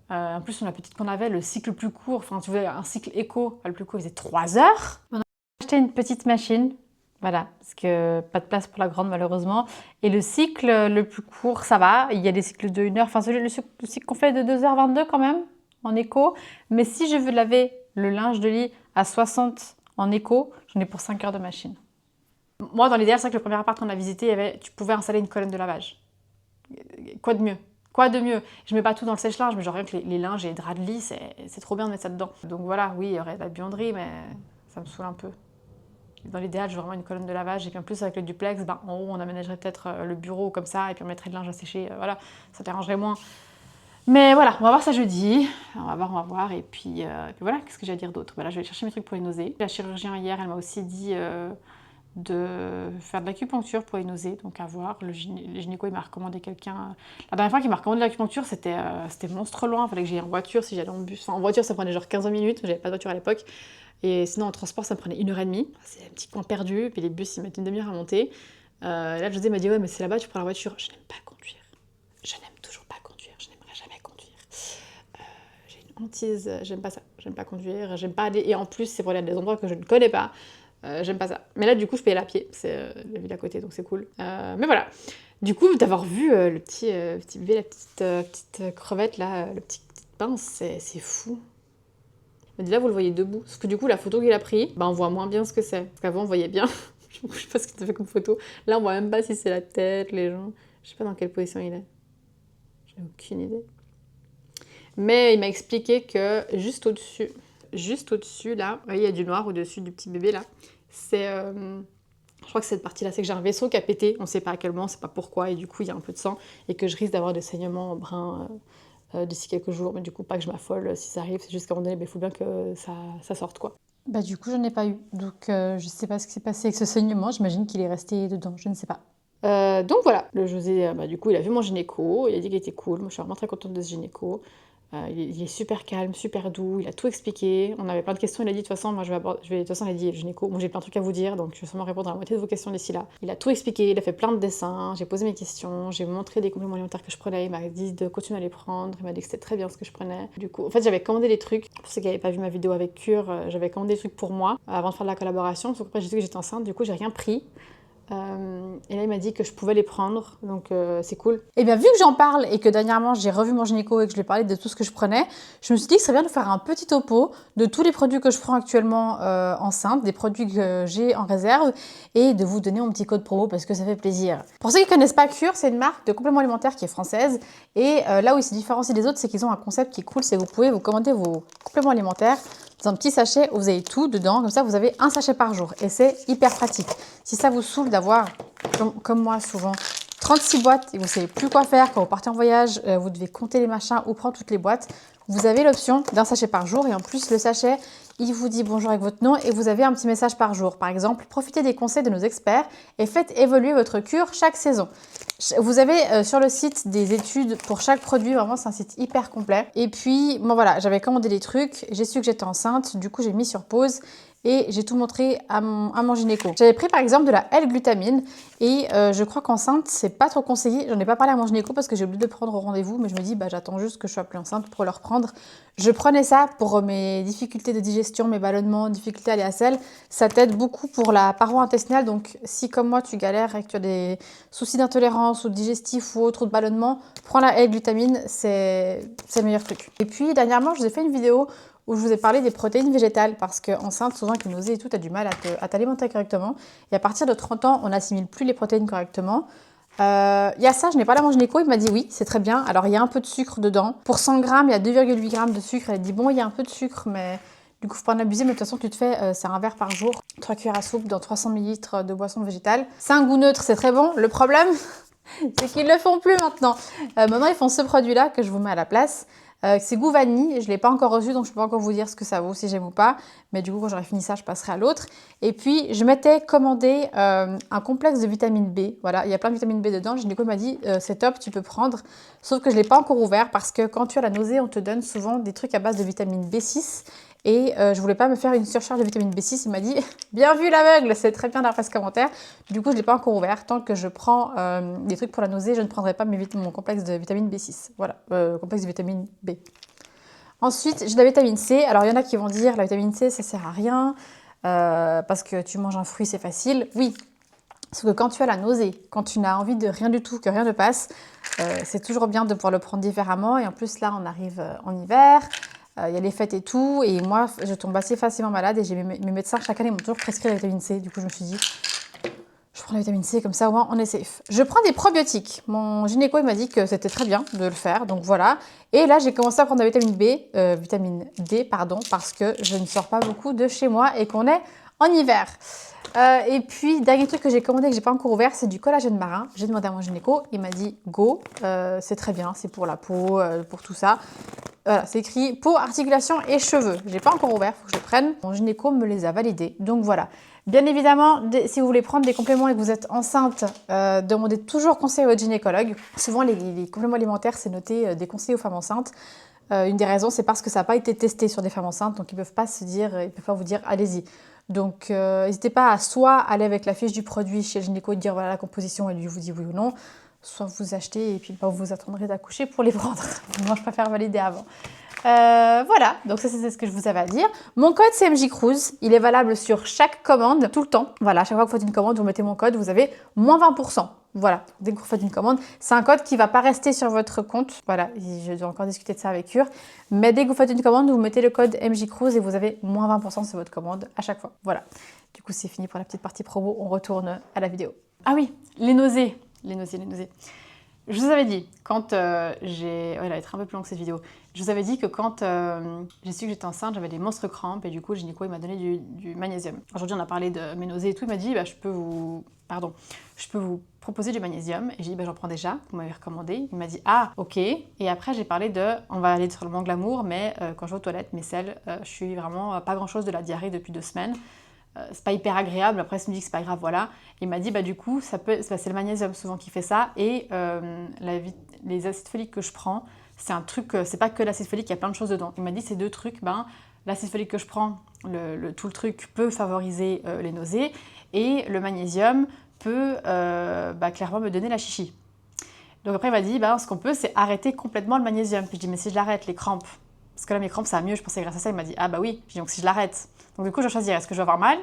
En plus, on la petite qu'on avait, le cycle le plus court, enfin, tu veux, un cycle éco, le plus court, il faisait 3 heures. On a acheté une petite machine. Voilà, parce que pas de place pour la grande malheureusement. Et le cycle le plus court, ça va. Il y a des cycles de 1 heure, enfin le cycle qu'on fait de 2h22 quand même, en éco. Mais si je veux laver le linge de lit à 60 en éco, j'en ai pour 5 heures de machine. Moi, dans l'idéal, c'est vrai que le premier appart qu'on a visité, tu pouvais installer une colonne de lavage. Quoi de mieux? Quoi de mieux? Je mets pas tout dans le sèche-linge, mais genre rien que les linges et les draps de lit, c'est trop bien de mettre ça dedans. Donc voilà, oui, il y aurait de la buanderie, mais ça me saoule un peu. Dans l'idéal, j'ai vraiment une colonne de lavage. Et puis en plus, avec le duplex, en haut, on aménagerait peut-être le bureau comme ça. Et puis on mettrait le linge à sécher. Voilà, ça dérangerait moins. Mais voilà, on va voir ça jeudi. On va voir. Et puis voilà, qu'est-ce que j'ai à dire d'autre? Là, je vais chercher mes trucs pour les nausées. La chirurgienne, hier, elle m'a aussi dit de faire de l'acupuncture pour les nausées. Donc à voir. Le gynéco, il m'a recommandé quelqu'un. La dernière fois qu'il m'a recommandé l'acupuncture, c'était monstre loin. Il fallait que j'aille en voiture si j'allais en bus. Enfin, en voiture, ça prenait genre 15 minutes. J'avais pas de voiture à l'époque. Et sinon, en transport, ça me prenait 1h30. C'est un petit coin perdu. Puis les bus, ils mettent une demi-heure à monter. Là, José m'a dit ouais, mais c'est là-bas, tu prends la voiture. Je n'aime pas conduire. Je n'aime toujours pas conduire. Je n'aimerais jamais conduire. J'ai une hantise. J'aime pas ça. J'aime pas conduire. J'aime pas aller. Et en plus, c'est pour aller à des endroits que je ne connais pas. J'aime pas ça. Mais là, du coup, je peux y aller à pied. C'est la ville à côté, donc c'est cool. Mais voilà. Du coup, d'avoir vu le petit bébé, la petite crevette, là, le petit pince, c'est fou. Là, vous le voyez debout. Sauf que du coup, la photo qu'il a pris, on voit moins bien ce que c'est. Parce qu'avant, on voyait bien. Je sais pas ce qu'il a fait comme photo. Là, on voit même pas si c'est la tête, les gens. Je sais pas dans quelle position il est. J'ai aucune idée. Mais il m'a expliqué que juste au-dessus, là, vous voyez, il y a du noir au-dessus du petit bébé, là. C'est... je crois que cette partie-là, c'est que j'ai un vaisseau qui a pété. On sait pas à quel moment, on sait pas pourquoi. Et du coup, il y a un peu de sang. Et que je risque d'avoir des saignements bruns d'ici quelques jours, mais du coup pas que je m'affole si ça arrive, c'est juste qu'à un moment donné, il faut bien que ça sorte quoi. Bah du coup j'en ai pas eu, donc je sais pas ce qui s'est passé avec ce saignement, j'imagine qu'il est resté dedans, je ne sais pas. Donc voilà, le José, bah, du coup il a vu mon gynéco, il a dit qu'il était cool, moi je suis vraiment très contente de ce gynéco. Il est super calme, super doux, il a tout expliqué. On avait plein de questions, il a dit de toute façon, moi je vais de toute façon, il a dit gynéco, moi j'ai plein de trucs à vous dire, donc je vais sûrement répondre à la moitié de vos questions d'ici là. Il a tout expliqué, il a fait plein de dessins, j'ai posé mes questions, j'ai montré des compléments alimentaires que je prenais, il m'a dit de continuer à les prendre, il m'a dit que c'était très bien ce que je prenais. Du coup, en fait, j'avais commandé des trucs, pour ceux qui n'avaient pas vu ma vidéo avec Cure, j'avais commandé des trucs pour moi avant de faire de la collaboration, sauf qu'après j'ai su que j'étais enceinte, du coup j'ai rien pris. Et là, il m'a dit que je pouvais les prendre, donc c'est cool. Et bien, vu que j'en parle et que dernièrement, j'ai revu mon gynéco et que je lui ai parlé de tout ce que je prenais, je me suis dit que ce serait bien de faire un petit topo de tous les produits que je prends actuellement enceinte, des produits que j'ai en réserve, et de vous donner mon petit code promo parce que ça fait plaisir. Pour ceux qui ne connaissent pas Cure, c'est une marque de compléments alimentaires qui est française, et là où ils se différencient des autres, c'est qu'ils ont un concept qui est cool, c'est que vous pouvez vous commander vos compléments alimentaires dans un petit sachet où vous avez tout dedans, comme ça vous avez un sachet par jour et c'est hyper pratique. Si ça vous saoule d'avoir, comme moi souvent, 36 boîtes et vous ne savez plus quoi faire quand vous partez en voyage, vous devez compter les machins ou prendre toutes les boîtes, vous avez l'option d'un sachet par jour et en plus le sachet, il vous dit bonjour avec votre nom et vous avez un petit message par jour. Par exemple, profitez des conseils de nos experts et faites évoluer votre cure chaque saison. Vous avez sur le site des études pour chaque produit, vraiment c'est un site hyper complet. Et puis, bon voilà, j'avais commandé les trucs, j'ai su que j'étais enceinte, du coup j'ai mis sur pause et j'ai tout montré à mon gynéco. J'avais pris par exemple de la L-glutamine et je crois qu'enceinte c'est pas trop conseillé. J'en ai pas parlé à mon gynéco parce que j'ai oublié de prendre au rendez-vous, mais je me dis bah j'attends juste que je sois plus enceinte pour le reprendre. Je prenais ça pour mes difficultés de digestion, mes ballonnements, difficultés à aller à selle. Ça t'aide beaucoup pour la paroi intestinale, donc si comme moi tu galères et que tu as des soucis d'intolérance ou de digestif ou autre ou de ballonnement, prends la L-glutamine, c'est le meilleur truc. Et puis dernièrement je vous ai fait une vidéo où je vous ai parlé des protéines végétales parce qu'enceinte, souvent avec les nausées et tout, tu as du mal à t'alimenter correctement. Et à partir de 30 ans, on n'assimile plus les protéines correctement. Il y a ça, je n'ai pas parlé à mon gynéco, il m'a dit oui, c'est très bien. Alors il y a un peu de sucre dedans. Pour 100 grammes, il y a 2,8 grammes de sucre. Elle a dit bon, il y a un peu de sucre, mais du coup, faut pas en abuser. Mais de toute façon, tu te fais, c'est un verre par jour, 3 cuillères à soupe dans 300 ml de boisson végétale. C'est un goût neutre, c'est très bon. Le problème, c'est qu'ils le font plus maintenant. Maintenant, ils font ce produit-là que je vous mets à la place. C'est goût vanille, je ne l'ai pas encore reçu donc je ne peux pas encore vous dire ce que ça vaut, si j'aime ou pas. Mais du coup, quand j'aurai fini ça, je passerai à l'autre. Et puis, je m'étais commandé un complexe de vitamine B. Voilà, il y a plein de vitamine B dedans. Le gynéco m'a dit, c'est top, tu peux prendre. Sauf que je ne l'ai pas encore ouvert parce que quand tu as la nausée, on te donne souvent des trucs à base de vitamine B6. Et je voulais pas me faire une surcharge de vitamine B6. Il m'a dit, bien vu l'aveugle, c'est très bien d'après ce commentaire. Du coup, je ne l'ai pas encore ouvert. Tant que je prends des trucs pour la nausée, je ne prendrai pas mon complexe de vitamine B6. Voilà, complexe de vitamine B. Ensuite, j'ai de la vitamine C. Alors, il y en a qui vont dire, la vitamine C, ça sert à rien parce que tu manges un fruit, c'est facile. Oui, sauf que quand tu as la nausée, quand tu n'as envie de rien du tout, que rien ne passe, c'est toujours bien de pouvoir le prendre différemment. Et en plus, là, on arrive en hiver. Il y a les fêtes et tout, et moi je tombe assez facilement malade et mes médecins chaque année m'ont toujours prescrit la vitamine C. Du coup je me suis dit, je prends la vitamine C comme ça au moins on est safe. Je prends des probiotiques. Mon gynéco il m'a dit que c'était très bien de le faire, donc voilà. Et là j'ai commencé à prendre la vitamine D pardon, parce que je ne sors pas beaucoup de chez moi et qu'on est en hiver. Et puis, dernier truc que j'ai commandé que j'ai pas encore ouvert, c'est du collagène marin. J'ai demandé à mon gynéco, il m'a dit go, c'est très bien, c'est pour la peau, pour tout ça. Voilà, c'est écrit peau, articulation et cheveux. J'ai pas encore ouvert, faut que je le prenne. Mon gynéco me les a validés, donc voilà. Bien évidemment, si vous voulez prendre des compléments et que vous êtes enceinte, demandez toujours conseil à votre gynécologue. Souvent, les compléments alimentaires, c'est noté des conseils aux femmes enceintes. Une des raisons, c'est parce que ça n'a pas été testé sur des femmes enceintes, donc ils peuvent pas vous dire allez-y. Donc n'hésitez pas à soit aller avec la fiche du produit chez le gynéco et dire voilà la composition et lui vous dit oui ou non, soit vous achetez et puis vous attendrez d'accoucher pour les prendre. Moi je préfère valider avant. Voilà, donc ça c'est ce que je vous avais à dire. Mon code c'est MJ Cruise, il est valable sur chaque commande, tout le temps. Voilà, chaque fois que vous faites une commande, vous mettez mon code, vous avez moins 20%. Voilà, dès que vous faites une commande, c'est un code qui ne va pas rester sur votre compte. Voilà, je dois encore discuter de ça avec Cure. Mais dès que vous faites une commande, vous mettez le code MJ Cruise et vous avez moins 20% sur votre commande à chaque fois. Voilà, du coup c'est fini pour la petite partie promo, on retourne à la vidéo. Ah oui, les nausées. Je vous avais dit, quand j'ai... Ouais, elle va être un peu plus longue cette vidéo. Je vous avais dit que quand j'ai su que j'étais enceinte, j'avais des monstres crampes et du coup, le gynéco, il m'a donné du magnésium. Aujourd'hui, on a parlé de mes nausées et tout. Il m'a dit, bah, je peux vous proposé du magnésium. Et j'ai dit, bah, j'en prends déjà, vous m'avez recommandé. Il m'a dit, ah, ok. Et après, j'ai parlé de, on va aller sur le manque glamour, mais quand je vais aux toilettes, mes selles, je suis vraiment pas grand-chose de la diarrhée depuis 2 semaines. C'est pas hyper agréable, après, il me dit que c'est pas grave, voilà. Il m'a dit, bah, du coup, c'est le magnésium souvent qui fait ça. Et les acides foliques que je prends, c'est un truc, c'est pas que l'acide folique, il y a plein de choses dedans. Il m'a dit, ces 2 trucs, ben, l'acide folique que je prends, tout le truc peut favoriser les nausées. Et le magnésium peut clairement me donner la chichi. Donc après, il m'a dit, ce qu'on peut, c'est arrêter complètement le magnésium. Puis je dis, mais si je l'arrête, les crampes, parce que là, mes crampes, ça va mieux, je pensais grâce à ça. Il m'a dit, ah bah oui. Je dis, donc si je l'arrête. Donc du coup, je vais choisir, est-ce que je vais avoir mal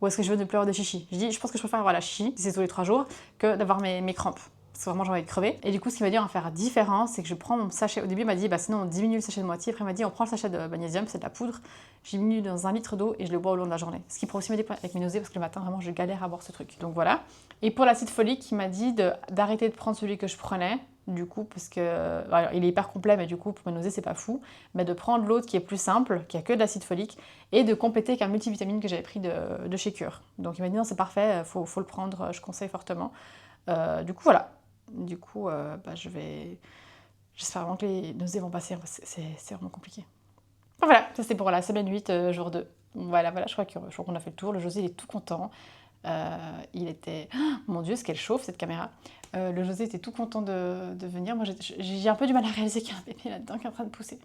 ou est-ce que je veux ne plus avoir de chichi. Je dis, je pense que je préfère avoir la chichi, si c'est tous les 3 jours, que d'avoir mes crampes. Parce que vraiment, j'ai envie de crever. Et du coup, ce qu'il m'a dit, on va faire différent, c'est que je prends mon sachet. Au début, il m'a dit, sinon, on diminue le sachet de moitié. Après, il m'a dit, on prend le sachet de magnésium, c'est de la poudre. Je diminue dans 1 litre d'eau et je le bois au long de la journée. Ce qui pourrait aussi m'aider avec mes nausées, parce que le matin, vraiment, je galère à boire ce truc. Donc voilà. Et pour l'acide folique, il m'a dit d'arrêter de prendre celui que je prenais. Du coup, parce que alors, il est hyper complet, mais du coup, pour mes nausées, c'est pas fou. Mais de prendre l'autre qui est plus simple, qui a que de l'acide folique, et de compléter avec un multivitamine que j'avais pris de chez Cure. Donc il m'a dit non, c'est parfait, faut le prendre, je conseille fortement. Du coup, voilà. Du coup, j'espère vraiment que les nausées vont passer, c'est vraiment compliqué. Voilà, ça c'était pour la semaine 8, jour 2. Voilà, je crois qu'on a fait le tour. Le José, il est tout content. Il était... Oh, mon Dieu, ce qu'elle chauffe, cette caméra. Le José était tout content de venir. Moi, j'ai un peu du mal à réaliser qu'il y a un bébé là-dedans qui est en train de pousser.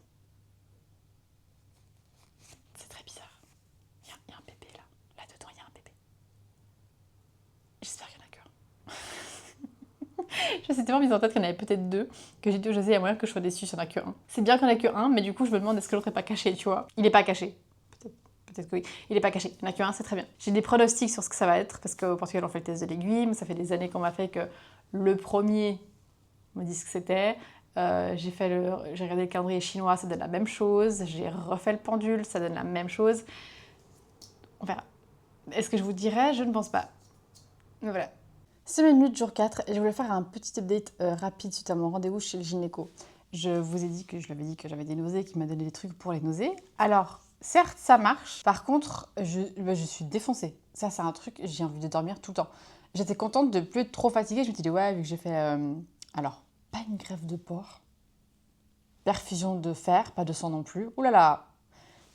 C'est très bizarre. Il y a un bébé là. Là-dedans, il y a un bébé. J'espère qu'il n'y en a qu'un. Je suis tellement mise en tête qu'il y en avait peut-être 2, que j'ai dit au José, il y a moyen que je sois déçue s'il n'y en a qu'un. C'est bien qu'il n'y en ait qu'un, mais du coup, je me demande est-ce que l'autre n'est pas caché, tu vois. Il n'est pas caché. Peut-être que oui. Il n'est pas caché. Il n'y en a qu'un, c'est très bien. J'ai des pronostics sur ce que ça va être, parce qu'au Portugal, on fait le test de l'aiguille, mais ça fait des années qu'on m'a fait que le premier me dit ce que c'était. J'ai regardé le calendrier chinois, ça donne la même chose. J'ai refait le pendule, ça donne la même chose. On verra. Est-ce que je vous dirai? Je ne pense pas. Mais voilà. Semaine 8, jour 4, et je voulais faire un petit update rapide suite à mon rendez-vous chez le gynéco. Je vous ai dit que je l'avais dit que j'avais des nausées, qu'il m'a donné des trucs pour les nausées. Alors, certes, ça marche. Par contre, je suis défoncée. Ça, c'est un truc, j'ai envie de dormir tout le temps. J'étais contente de ne plus être trop fatiguée. Je me suis dit, ouais, vu que j'ai fait... alors, pas une greffe de porc. Perfusion de fer, pas de sang non plus. Ouh là là.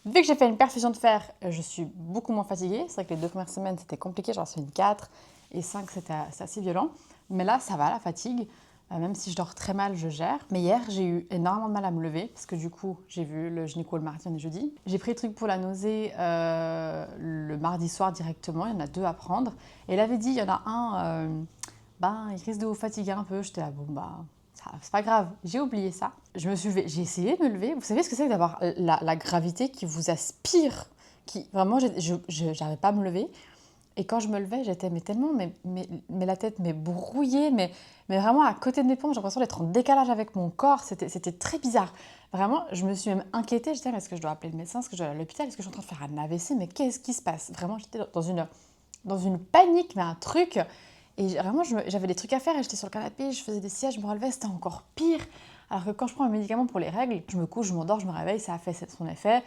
Vu que j'ai fait une perfusion de fer, je suis beaucoup moins fatiguée. C'est vrai que les 2 premières semaines, c'était compliqué. J'en ai fait une 4 et 5, c'était assez violent. Mais là, ça va, la fatigue. Même si je dors très mal, je gère. Mais hier, j'ai eu énormément de mal à me lever. Parce que du coup, j'ai vu le gynéco le mardi, on est jeudi. J'ai pris le truc pour la nausée le mardi soir directement. Il y en a 2 à prendre. Et elle avait dit, il y en a un, il risque de vous fatiguer un peu. J'étais là, c'est pas grave. J'ai oublié ça. Je me suis levée. J'ai essayé de me lever. Vous savez ce que c'est que d'avoir la gravité qui vous aspire, vraiment, j'arrivais pas à me lever. Et quand je me levais, j'étais tellement, la tête brouillée, mais vraiment à côté de mes pompes, j'ai l'impression d'être en décalage avec mon corps. C'était très bizarre. Vraiment, je me suis même inquiétée. J'étais, mais est-ce que je dois appeler le médecin? Est-ce que je dois aller à l'hôpital? Est-ce que je suis en train de faire un AVC? Mais qu'est-ce qui se passe? Vraiment, j'étais dans une panique, mais un truc. Et vraiment, j'avais des trucs à faire et j'étais sur le canapé, je faisais des siestes, je me relevais, c'était encore pire. Alors que quand je prends un médicament pour les règles, je me couche, je m'endors, je me réveille, ça a fait son effet.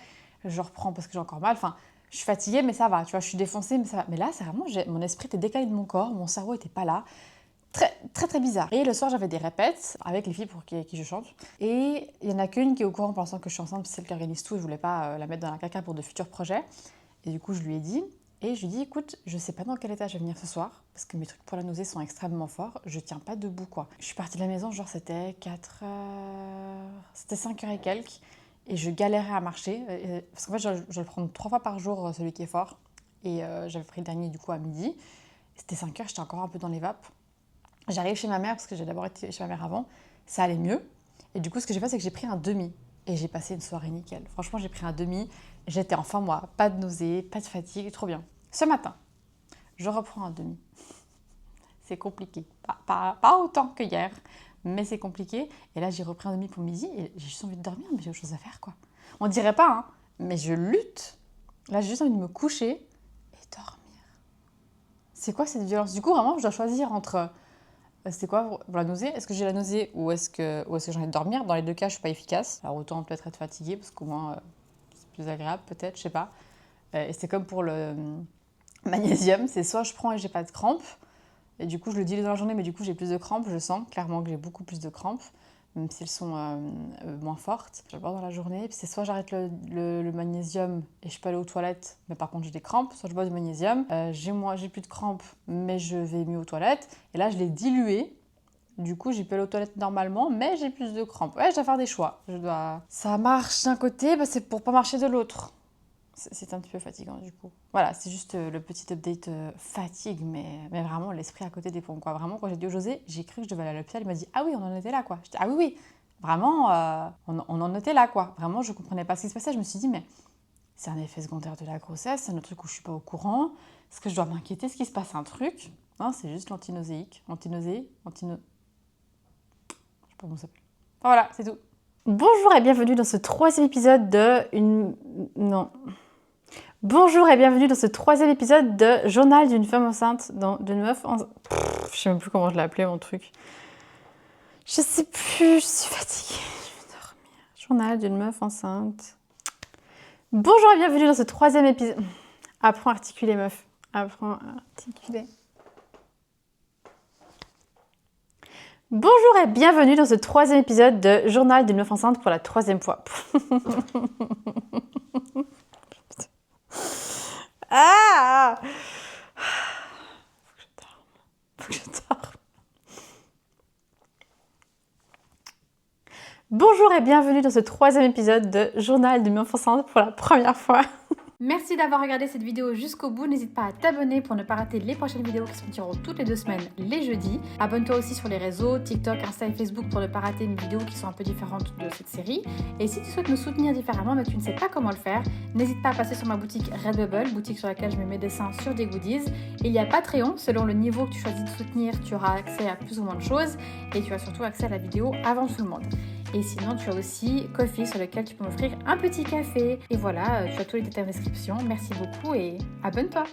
Je reprends parce que j'ai encore mal. Enfin, je suis fatiguée, mais ça va. Tu vois, je suis défoncée, mais ça va. Mais là, c'est vraiment, mon esprit était décalé de mon corps, mon cerveau était pas là. Très, très, très bizarre. Et le soir, j'avais des répètes avec les filles pour qui je chante. Et il y en a qu'une qui est au courant pour l'instant que je suis enceinte, c'est celle qui organise tout. Je voulais pas la mettre dans la caca pour de futurs projets. Et du coup, je lui ai dit. Et je lui ai dit, écoute, je sais pas dans quel état je vais venir ce soir, parce que mes trucs pour la nausée sont extrêmement forts, je tiens pas debout, quoi. Je suis partie de la maison, genre c'était 4 heures... C'était 5 heures et quelques, et je galérais à marcher, parce qu'en fait, je le prends 3 fois par jour, celui qui est fort, et j'avais pris le dernier, du coup, à midi. C'était 5 heures, j'étais encore un peu dans les vapes. J'arrive chez ma mère, parce que j'ai d'abord été chez ma mère avant, ça allait mieux, et du coup, ce que j'ai fait, c'est que j'ai pris un demi. Et j'ai passé une soirée nickel. Franchement, j'ai pris un demi. J'étais enfin moi. Pas de nausée, pas de fatigue, trop bien. Ce matin, je reprends un demi. C'est compliqué. Pas autant que hier, mais c'est compliqué. Et là, j'ai repris un demi pour midi et j'ai juste envie de dormir, mais j'ai autre chose à faire, quoi. On dirait pas, hein, mais je lutte. Là, j'ai juste envie de me coucher et dormir. C'est quoi cette violence? Du coup, vraiment, je dois choisir entre... C'est quoi pour la nausée? Est-ce que j'ai la nausée ou est-ce que j'ai envie de dormir? Dans les 2 cas, je suis pas efficace. Alors autant peut-être être fatiguée parce qu'au moins c'est plus agréable, peut-être, je sais pas. Et c'est comme pour le magnésium, c'est soit je prends et j'ai pas de crampes, Et du coup, je le dilue dans la journée, mais du coup, j'ai plus de crampes. Je sens clairement que j'ai beaucoup plus de crampes, même si elles sont moins fortes. Je le bois dans la journée. Puis c'est soit j'arrête le magnésium et je peux aller aux toilettes, mais par contre j'ai des crampes. Soit je bois du magnésium, j'ai plus de crampes, mais je vais mieux aux toilettes. Et là, je l'ai dilué. Du coup, j'ai pu aller aux toilettes normalement, mais j'ai plus de crampes. Ouais, je dois faire des choix. Ça marche d'un côté, bah, c'est pour pas marcher de l'autre. C'est un petit peu fatigant du coup. Voilà, c'est juste le petit update fatigue, mais vraiment l'esprit à côté des ponts, quoi. Vraiment, quand j'ai dit au José, j'ai cru que je devais aller à l'hôpital. Il m'a dit « Ah oui, on en était là, quoi. » J'étais « Ah oui, oui. » Vraiment, on en était là, quoi. Vraiment, je comprenais pas ce qui se passait. Je me suis dit « Mais c'est un effet secondaire de la grossesse, c'est un autre truc où je suis pas au courant. Est-ce que je dois m'inquiéter? Est-ce qu'il se passe un truc ?» Non, c'est juste l'antinoséique. Je sais pas comment ça s'appelle. Voilà, c'est tout. Bonjour et bienvenue dans ce troisième épisode Bonjour et bienvenue dans ce troisième épisode de Journal d'une femme enceinte. D'une meuf enceinte. Je sais même plus comment je l'ai appelé mon truc. Je sais plus, je suis fatiguée. Je vais dormir. Journal d'une meuf enceinte. Bonjour et bienvenue dans ce troisième épisode. Apprends à articuler, meuf. Apprends à articuler. Bonjour et bienvenue dans ce troisième épisode de Journal d'une meuf enceinte pour la troisième fois. Ah! Faut que je dorme. Bonjour et bienvenue dans ce troisième épisode de Journal d'une meuf enceinte pour la première fois. Merci d'avoir regardé cette vidéo jusqu'au bout. N'hésite pas à t'abonner pour ne pas rater les prochaines vidéos qui sortiront toutes les 2 semaines, les jeudis. Abonne-toi aussi sur les réseaux, TikTok, Insta et Facebook pour ne pas rater mes vidéos qui sont un peu différentes de cette série. Et si tu souhaites me soutenir différemment mais tu ne sais pas comment le faire, n'hésite pas à passer sur ma boutique Redbubble, boutique sur laquelle je mets mes dessins sur des goodies. Et il y a Patreon, selon le niveau que tu choisis de soutenir, tu auras accès à plus ou moins de choses et tu as surtout accès à la vidéo avant tout le monde. Et sinon, tu as aussi Ko-fi sur lequel tu peux m'offrir un petit café. Et voilà, tu as tous les détails en description. Merci beaucoup et abonne-toi!